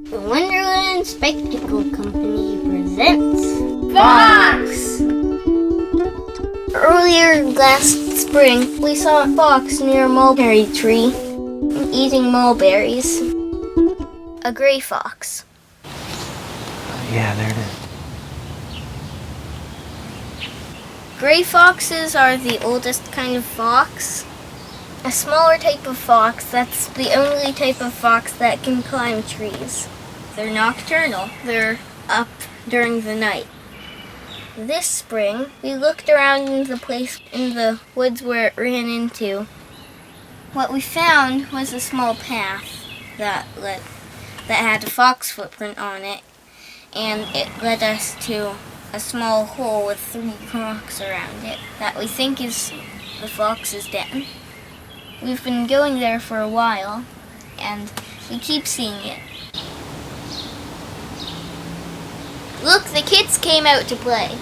The Wonderland Spectacle Company presents Fox! Earlier last spring, we saw a fox near a mulberry tree eating mulberries. A gray fox. Yeah, there it is. Gray foxes are the oldest kind of fox. A smaller type of fox that's the only type of fox that can climb trees. They're nocturnal. They're up during the night. This spring, we looked around in the place in the woods where it ran into. What we found was a small path that had a fox footprint on it, and it led us to a small hole with 3 rocks around it that we think is the fox's den. We've been going there for a while, and we keep seeing it. Look, the kids came out to play.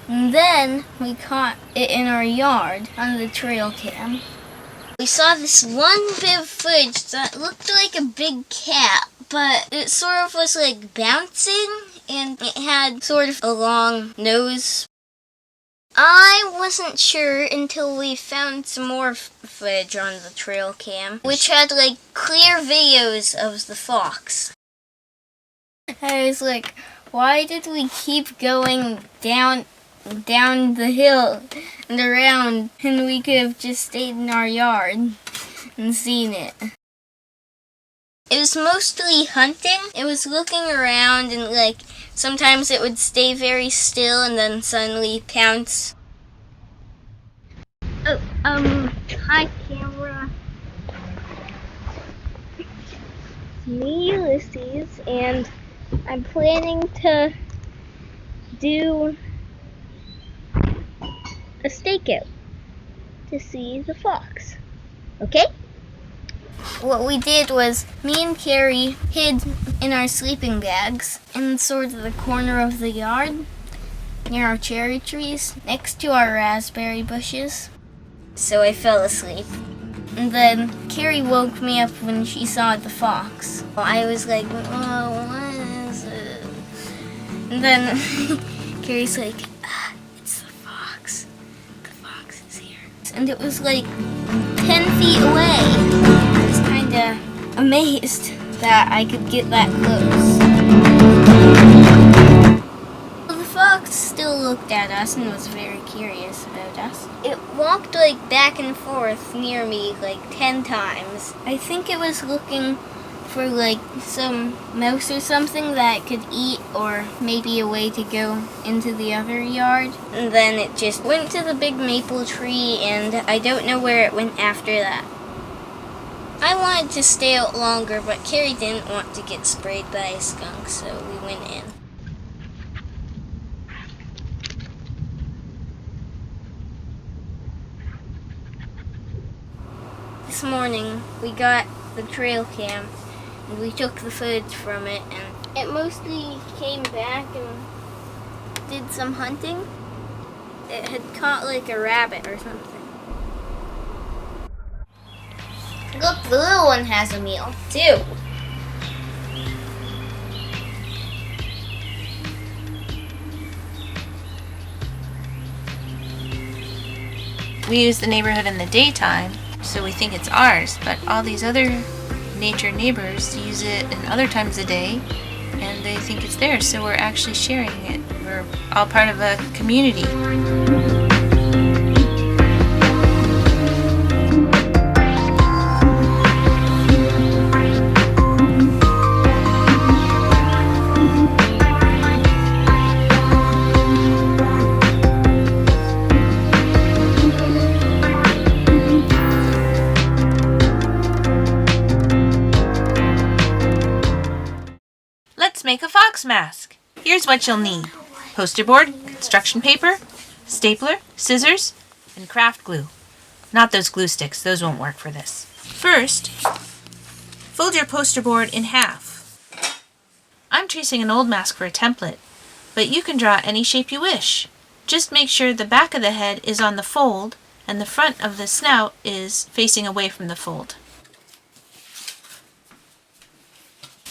And then we caught it in our yard on the trail cam. We saw this one bit of footage that looked like a big cat, but it sort of was like bouncing, and it had sort of a long nose. I wasn't sure until we found some more footage on the trail cam, which had like clear videos of the fox. I was like, why did we keep going down the hill and around, and we could have just stayed in our yard and seen it? It was mostly hunting. It was looking around, and like sometimes it would stay very still and then suddenly pounce. Oh, hi camera. It's me, Ulysses, and I'm planning to do a stakeout to see the fox. Okay? What we did was, me and Kari hid in our sleeping bags in sort of the corner of the yard, near our cherry trees, next to our raspberry bushes. So I fell asleep. And then Kari woke me up when she saw the fox. I was like, oh, what is it? And then Kari's like, it's the fox. The fox is here. And it was like 10 feet away. I was kind of amazed that I could get that close. The fox still looked at us and was very curious about us. It walked like back and forth near me like 10 times. I think it was looking for like some mouse or something that it could eat, or maybe a way to go into the other yard. And then it just went to the big maple tree, and I don't know where it went after that. I wanted to stay out longer, but Kari didn't want to get sprayed by a skunk, so we went in. This morning, we got the trail cam, and we took the footage from it, and it mostly came back and did some hunting. It had caught like a rabbit or something. Look, the little one has a meal, too. We use the neighborhood in the daytime, so we think it's ours, but all these other nature neighbors use it in other times of day, and they think it's theirs, so we're actually sharing it. We're all part of a community. Let's make a fox mask. Here's what you'll need: poster board, construction paper, stapler, scissors, and craft glue. Not those glue sticks, those won't work for this. First, fold your poster board in half. I'm tracing an old mask for a template, but you can draw any shape you wish. Just make sure the back of the head is on the fold and the front of the snout is facing away from the fold.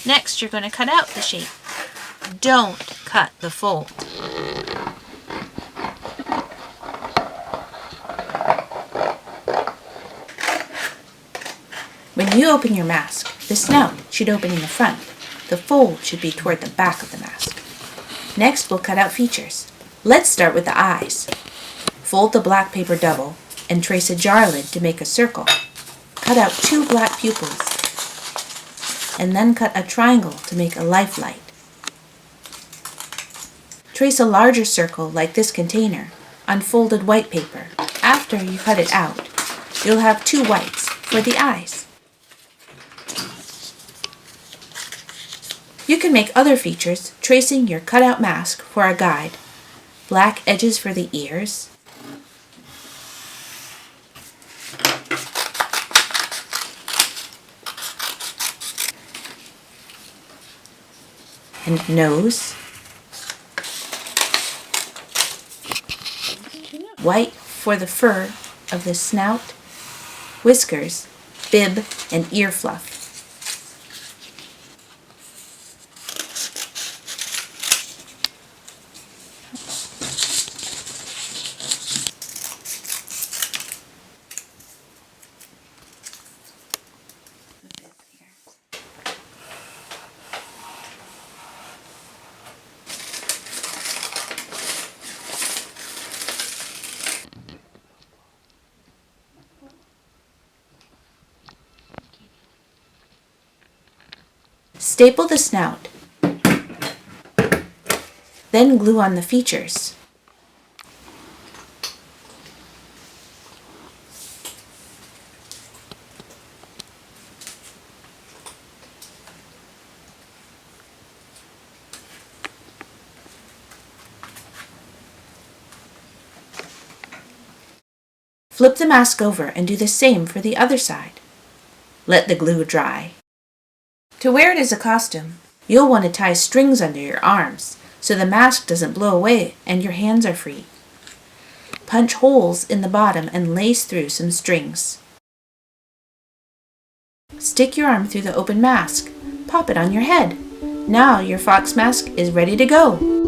Next, you're going to cut out the shape. Don't cut the fold. When you open your mask, the snout should open in the front. The fold should be toward the back of the mask. Next, we'll cut out features. Let's start with the eyes. Fold the black paper double and trace a jar lid to make a circle. Cut out 2 black pupils and then cut a triangle to make a life light. Trace a larger circle like this container on folded white paper. After you cut it out, you'll have 2 whites for the eyes. You can make other features tracing your cutout mask for a guide. Black edges for the ears, and nose, white for the fur of the snout, whiskers, bib, and ear fluff. Staple the snout, then glue on the features. Flip the mask over and do the same for the other side. Let the glue dry. To wear it as a costume, you'll want to tie strings under your arms so the mask doesn't blow away and your hands are free. Punch holes in the bottom and lace through some strings. Stick your arm through the open mask. Pop it on your head. Now your fox mask is ready to go.